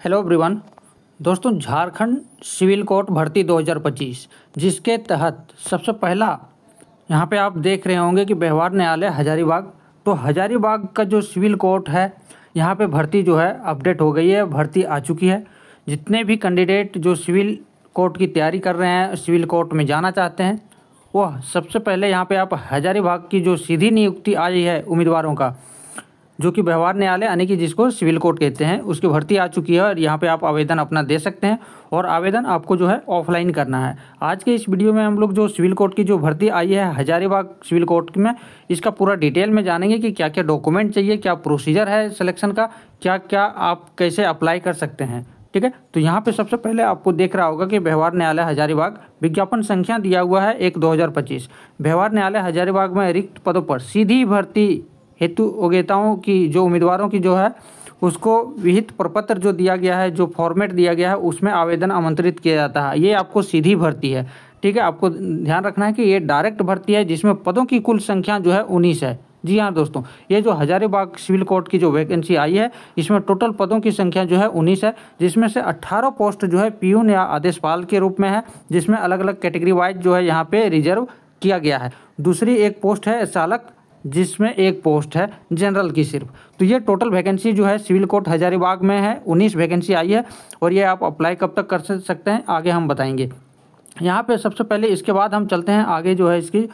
Hello everyone. दोस्तों, Jharkhand civil court भर्ती 2025 जिसके तहत सबसे पहला यहाँ पे आप देख रहे होंगे कि व्यवहार न्यायालय हजारीबाग। तो हजारीबाग का जो सिविल कोर्ट है यहाँ पे भर्ती जो है अपडेट हो गई है, भर्ती आ चुकी है। जितने भी कैंडिडेट जो सिविल कोर्ट की तैयारी कर रहे हैं, सिविल कोर्ट में जाना चाहते हैं, वह सबसे पहले यहाँ पे आप हजारीबाग की जो सीधी नियुक्ति आई है उम्मीदवारों का, जो कि व्यवहार न्यायालय यानी कि जिसको सिविल कोर्ट कहते हैं, उसकी भर्ती आ चुकी है और यहाँ पे आप आवेदन अपना दे सकते हैं। और आवेदन आपको जो है ऑफलाइन करना है। आज के इस वीडियो में हम लोग जो सिविल कोर्ट की जो भर्ती आई है हजारीबाग सिविल कोर्ट में, इसका पूरा डिटेल में जानेंगे कि क्या क्या डॉक्यूमेंट चाहिए, क्या प्रोसीजर है सिलेक्शन का, क्या क्या आप कैसे अप्लाई कर सकते हैं। ठीक है, तो यहाँ पे सबसे पहले आपको देख रहा होगा कि व्यवहार न्यायालय हजारीबाग विज्ञापन संख्या दिया हुआ है 1/2025। व्यवहार न्यायालय हजारीबाग में रिक्त पदों पर सीधी भर्ती हेतु योग्यताओं की जो उम्मीदवारों की जो है उसको विहित प्रपत्र जो दिया गया है, जो फॉर्मेट दिया गया है, उसमें आवेदन आमंत्रित किया जाता है। ये आपको सीधी भर्ती है। ठीक है, आपको ध्यान रखना है कि ये डायरेक्ट भर्ती है जिसमें पदों की कुल संख्या जो है 19 है। जी हाँ दोस्तों, ये जो हजारीबाग सिविल कोर्ट की जो वैकेंसी आई है इसमें टोटल पदों की संख्या जो है 19 है, जिसमें से 18 पोस्ट जो है पियून या आदेशपाल के रूप में है, जिसमें अलग अलग कैटेगरी वाइज जो है यहाँ पे रिजर्व किया गया है। दूसरी एक पोस्ट है चालक, जिसमें एक पोस्ट है जनरल की सिर्फ। तो ये टोटल वैकेंसी जो है सिविल कोर्ट हजारीबाग में है, 19 वैकेंसी आई है। और ये आप अप्लाई कब तक कर सकते हैं आगे हम बताएंगे। यहाँ पे सबसे पहले इसके बाद हम चलते हैं आगे, जो है इसकी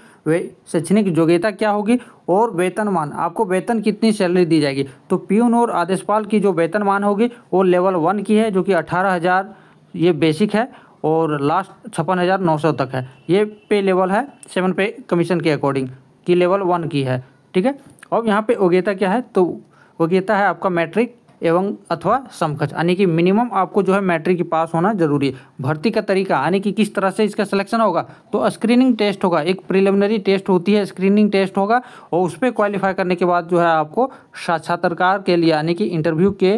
शैक्षणिक योग्यता क्या होगी और वेतनमान, आपको वेतन कितनी सैलरी दी जाएगी। तो पियून और आदेशपाल की जो वेतनमान होगी वो लेवल 1 की है, जो कि 18,000 ये बेसिक है और लास्ट 56,900 तक है। ये पे लेवल है 7 पे कमीशन के अकॉर्डिंग की लेवल 1 की है। ठीक है, अब यहाँ पे योग्यता क्या है, तो योग्यता है आपका मैट्रिक एवं अथवा समकक्ष, यानी कि मिनिमम आपको जो है मैट्रिक की पास होना जरूरी है। भर्ती का तरीका यानी कि किस तरह से इसका सिलेक्शन होगा, तो स्क्रीनिंग टेस्ट होगा, एक प्रिलिमिनरी टेस्ट होती है, स्क्रीनिंग टेस्ट होगा और उस पर क्वालिफाई करने के बाद जो है आपको साक्षात्कार के लिए यानी कि इंटरव्यू के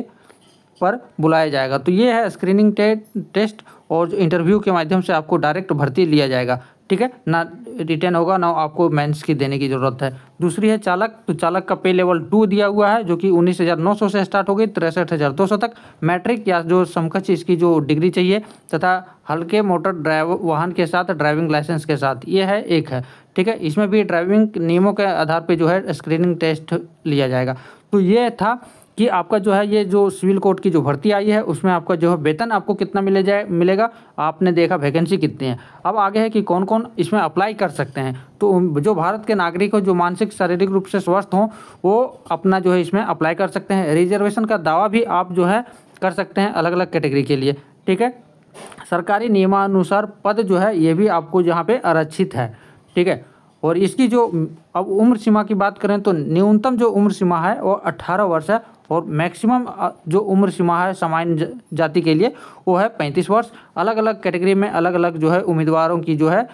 पर बुलाया जाएगा। तो ये है स्क्रीनिंग टेस्ट और इंटरव्यू के माध्यम से आपको डायरेक्ट भर्ती लिया जाएगा। ठीक है, ना रिटर्न होगा ना आपको मेंस की देने की ज़रूरत है। दूसरी है चालक, तो चालक का पे लेवल 2 दिया हुआ है, जो कि 19,900 से स्टार्ट हो गई 63,200 तक। मैट्रिक या जो समकक्ष इसकी जो डिग्री चाहिए तथा हल्के मोटर वाहन के साथ ड्राइविंग लाइसेंस के साथ, ये है एक है। ठीक है, इसमें भी ड्राइविंग नियमों के आधार पर जो है स्क्रीनिंग टेस्ट लिया जाएगा। तो ये था कि आपका जो है ये जो सिविल कोर्ट की जो भर्ती आई है उसमें आपका जो है वेतन आपको कितना मिलेगा। आपने देखा वैकेंसी कितनी है। अब आगे है कि कौन कौन इसमें अप्लाई कर सकते हैं। तो जो भारत के नागरिक हो, जो मानसिक शारीरिक रूप से स्वस्थ हों, वो अपना जो है इसमें अप्लाई कर सकते हैं। रिजर्वेशन का दावा भी आप जो है कर सकते हैं अलग अलग कैटेगरी के लिए। ठीक है, सरकारी नियमानुसार पद जो है ये भी आपको यहाँ पे आरक्षित है। ठीक है, और इसकी जो अब उम्र सीमा की बात करें तो न्यूनतम जो उम्र सीमा है वो 18 वर्ष है और मैक्सिमम जो उम्र सीमा है सामान्य जाति के लिए वो है 35 वर्ष। अलग अलग कैटेगरी में अलग अलग जो है उम्मीदवारों की जो है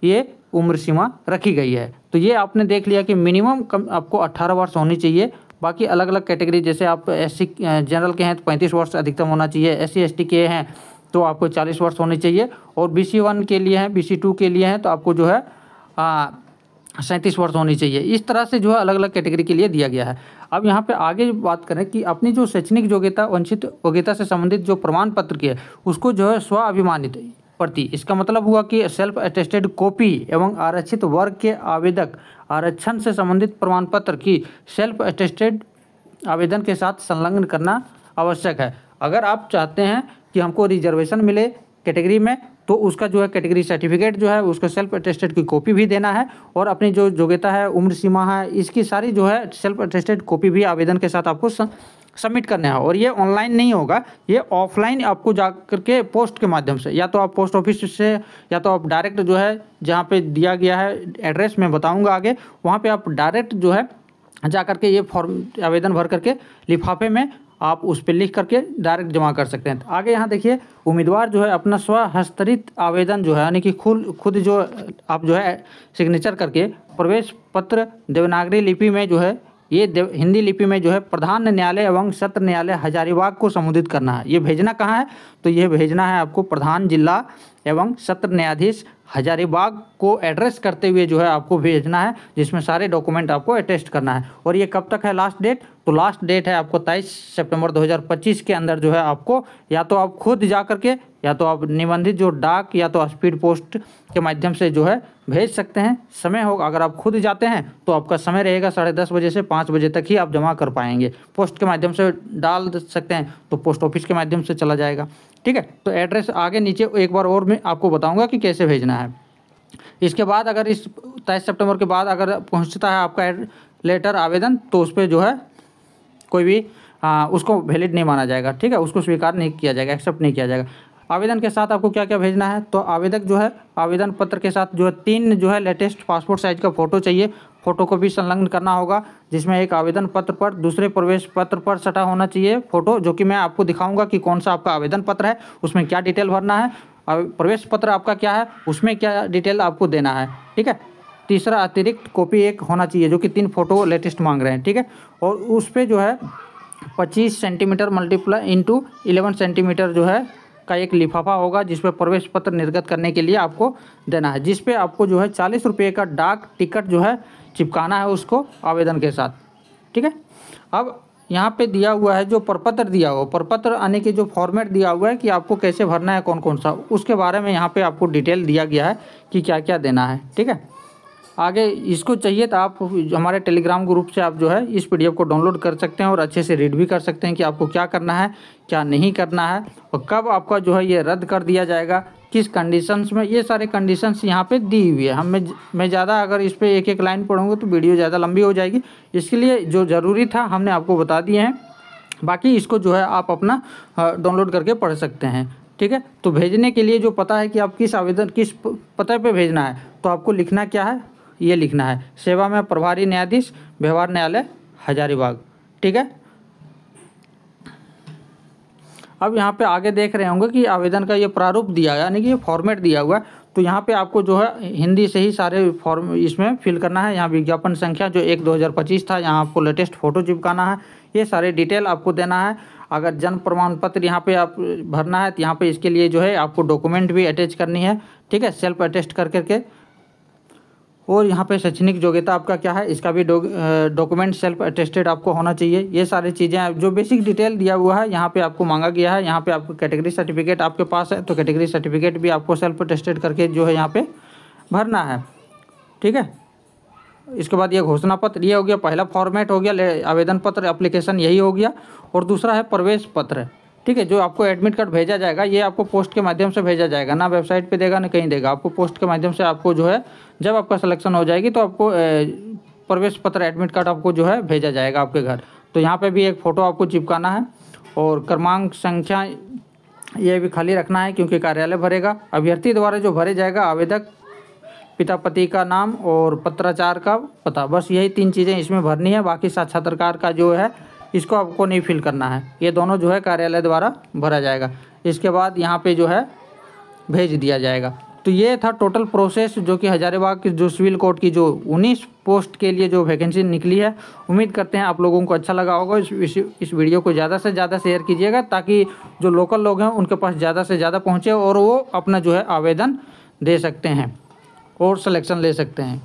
ये उम्र सीमा रखी गई है। तो ये आपने देख लिया कि मिनिमम कम आपको 18 वर्ष होनी चाहिए। बाकी अलग अलग कैटेगरी, जैसे आप SC जनरल के हैं तो 35 वर्ष अधिकतम होना चाहिए, SC ST के हैं तो आपको 40 वर्ष होने चाहिए, और BC 1 के लिए हैं, BC 2 के लिए हैं तो आपको जो है 37 वर्ष होनी चाहिए। इस तरह से जो है अलग अलग कैटेगरी के लिए दिया गया है। अब यहाँ पे आगे बात करें कि अपनी जो शैक्षणिक योग्यता, वंचित योग्यता से संबंधित जो प्रमाण पत्र की है उसको जो है स्वाभिमानित प्रति, इसका मतलब हुआ कि सेल्फ अटेस्टेड कॉपी एवं आरक्षित वर्ग के आवेदक आरक्षण से संबंधित प्रमाण पत्र की सेल्फ अटेस्टेड आवेदन के साथ संलग्न करना आवश्यक है। अगर आप चाहते हैं कि हमको रिजर्वेशन मिले कैटेगरी में तो उसका जो है कैटेगरी सर्टिफिकेट जो है उसका सेल्फ अटेस्टेड की कॉपी भी देना है, और अपनी जो योग्यता है, उम्र सीमा है, इसकी सारी जो है सेल्फ अटेस्टेड कॉपी भी आवेदन के साथ आपको सबमिट करना है। और ये ऑनलाइन नहीं होगा, ये ऑफलाइन आपको जा करके पोस्ट के माध्यम से, या तो आप पोस्ट ऑफिस से या तो आप डायरेक्ट जो है जहाँ पे दिया गया है एड्रेस मैं बताऊँगा आगे, वहाँ पर आप डायरेक्ट जो है जा करके ये फॉर्म आवेदन भर करके लिफाफे में आप उस पर लिख करके डायरेक्ट जमा कर सकते हैं। तो आगे यहाँ देखिए, उम्मीदवार जो है अपना स्वहस्ताक्षरित आवेदन जो है यानी कि खुद जो आप जो है सिग्नेचर करके प्रवेश पत्र देवनागरी लिपि में जो है ये हिंदी लिपि में जो है प्रधान न्यायालय एवं सत्र न्यायालय हजारीबाग को संबोधित करना है। ये भेजना कहाँ है, तो ये भेजना है आपको प्रधान जिला एवं सत्र न्यायाधीश हजारीबाग को एड्रेस करते हुए जो है आपको भेजना है, जिसमें सारे डॉक्यूमेंट आपको अटेस्ट करना है। और ये कब तक है लास्ट डेट, तो लास्ट डेट है आपको 23 सितंबर 2025 के अंदर जो है आपको या तो आप खुद जा करके या तो आप निबंधित जो डाक या तो स्पीड पोस्ट के माध्यम से जो है भेज सकते हैं। समय होगा, अगर आप खुद जाते हैं तो आपका समय रहेगा 10:30 बजे से 5 बजे तक ही आप जमा कर पाएंगे। पोस्ट के माध्यम से डाल सकते हैं तो पोस्ट ऑफिस के माध्यम से चला जाएगा। ठीक है, तो एड्रेस आगे नीचे एक बार और मैं आपको बताऊंगा कि कैसे भेजना है। इसके बाद अगर इस 23 सितंबर के बाद अगर पहुंचता है आपका लेटर आवेदन, तो उस पर जो है कोई भी उसको वैलिड नहीं माना जाएगा। ठीक है, उसको स्वीकार नहीं किया जाएगा, एक्सेप्ट नहीं किया जाएगा। आवेदन के साथ आपको क्या क्या भेजना है, तो आवेदक जो है आवेदन पत्र के साथ जो है 3 जो है लेटेस्ट पासपोर्ट साइज का फ़ोटो चाहिए। फ़ोटो को भी संलग्न करना होगा, जिसमें एक आवेदन पत्र पर दूसरे प्रवेश पत्र पर सटा होना चाहिए फ़ोटो, जो कि मैं आपको दिखाऊंगा कि कौन सा आपका आवेदन पत्र है, उसमें क्या डिटेल भरना है, और प्रवेश पत्र आपका क्या है, उसमें क्या डिटेल आपको देना है। ठीक है, तीसरा अतिरिक्त कॉपी एक होना चाहिए, जो कि 3 फ़ोटो लेटेस्ट मांग रहे हैं। ठीक है, और उस पर जो है 25 सेंटीमीटर मल्टीप्लाई इंटू 11 सेंटीमीटर जो है का एक लिफाफा होगा, जिस पे प्रवेश पत्र निर्गत करने के लिए आपको देना है, जिस पे आपको जो है 40 रुपये का डाक टिकट जो है चिपकाना है उसको आवेदन के साथ। ठीक है, अब यहाँ पे दिया हुआ है जो प्रपत्र दिया हुआ, प्रपत्र आने के जो फॉर्मेट दिया हुआ है कि आपको कैसे भरना है, कौन कौन सा, उसके बारे में यहाँ पे आपको डिटेल दिया गया है कि क्या क्या देना है। ठीक है, आगे इसको चाहिए तो आप हमारे टेलीग्राम ग्रुप से आप जो है इस पीडीएफ को डाउनलोड कर सकते हैं और अच्छे से रीड भी कर सकते हैं कि आपको क्या करना है, क्या नहीं करना है, और कब आपका जो है ये रद्द कर दिया जाएगा, किस कंडीशंस में। ये सारे कंडीशंस यहाँ पे दी हुई है। मैं ज़्यादा अगर इस पर एक एक लाइन पढ़ूँगा तो वीडियो ज़्यादा लंबी हो जाएगी, इसके लिए जो ज़रूरी था हमने आपको बता दिए हैं। बाकी इसको जो है आप अपना डाउनलोड करके पढ़ सकते हैं। ठीक है, तो भेजने के लिए जो पता है कि आप किस पते पे भेजना है, तो आपको लिखना क्या है, ये लिखना है सेवा में प्रभारी न्यायाधीश व्यवहार न्यायालय हजारीबाग। ठीक है, अब यहाँ पे आगे देख रहे होंगे कि आवेदन का ये प्रारूप दिया है, यानी कि ये फॉर्मेट दिया हुआ है। तो यहाँ पे आपको जो है हिंदी से ही सारे फॉर्म इसमें फिल करना है। यहाँ विज्ञापन संख्या जो 1/2025 था, यहाँ आपको लेटेस्ट फ़ोटो चिपकाना है, ये सारे डिटेल आपको देना है। अगर जन्म प्रमाण पत्र यहाँ पे आप भरना है तो यहाँ पे इसके लिए जो है आपको डॉक्यूमेंट भी अटैच करनी है। ठीक है, सेल्फ अटेस्ट कर करके, और यहाँ पे शैक्षणिक योग्यता आपका क्या है, इसका भी डॉक्यूमेंट सेल्फ अटेस्टेड आपको होना चाहिए। ये सारी चीज़ें जो बेसिक डिटेल दिया हुआ है यहाँ पे आपको मांगा गया है। यहाँ पे आपको कैटेगरी सर्टिफिकेट आपके पास है तो कैटेगरी सर्टिफिकेट भी आपको सेल्फ अटेस्टेड करके जो है यहाँ पे भरना है। ठीक है, इसके बाद ये घोषणा पत्र, ये हो गया पहला फॉर्मेट हो गया, आवेदन पत्र एप्लीकेशन यही हो गया। और दूसरा है प्रवेश पत्र। ठीक है, जो आपको एडमिट कार्ड भेजा जाएगा, ये आपको पोस्ट के माध्यम से भेजा जाएगा, ना वेबसाइट पे देगा ना कहीं देगा, आपको पोस्ट के माध्यम से आपको जो है जब आपका सिलेक्शन हो जाएगी तो आपको प्रवेश पत्र एडमिट कार्ड आपको जो है भेजा जाएगा आपके घर। तो यहाँ पे भी एक फ़ोटो आपको चिपकाना है, और क्रमांक संख्या ये भी खाली रखना है क्योंकि कार्यालय भरेगा। अभ्यर्थी द्वारा जो भरे जाएगा आवेदक, पिता पति का नाम और पत्राचार का पता, बस यही 3 चीज़ें इसमें भरनी है। बाकी साक्षात्कार का जो है इसको आपको नहीं फिल करना है, ये दोनों जो है कार्यालय द्वारा भरा जाएगा। इसके बाद यहाँ पे जो है भेज दिया जाएगा। तो ये था टोटल प्रोसेस जो कि हजारीबाग की जो सिविल कोर्ट की जो 19 पोस्ट के लिए जो वैकेंसी निकली है। उम्मीद करते हैं आप लोगों को अच्छा लगा होगा। इस वीडियो को ज़्यादा से ज़्यादा शेयर कीजिएगा ताकि जो लोकल लोग हैं उनके पास ज़्यादा से ज़्यादा पहुँचे और वो अपना जो है आवेदन दे सकते हैं और सिलेक्शन ले सकते हैं।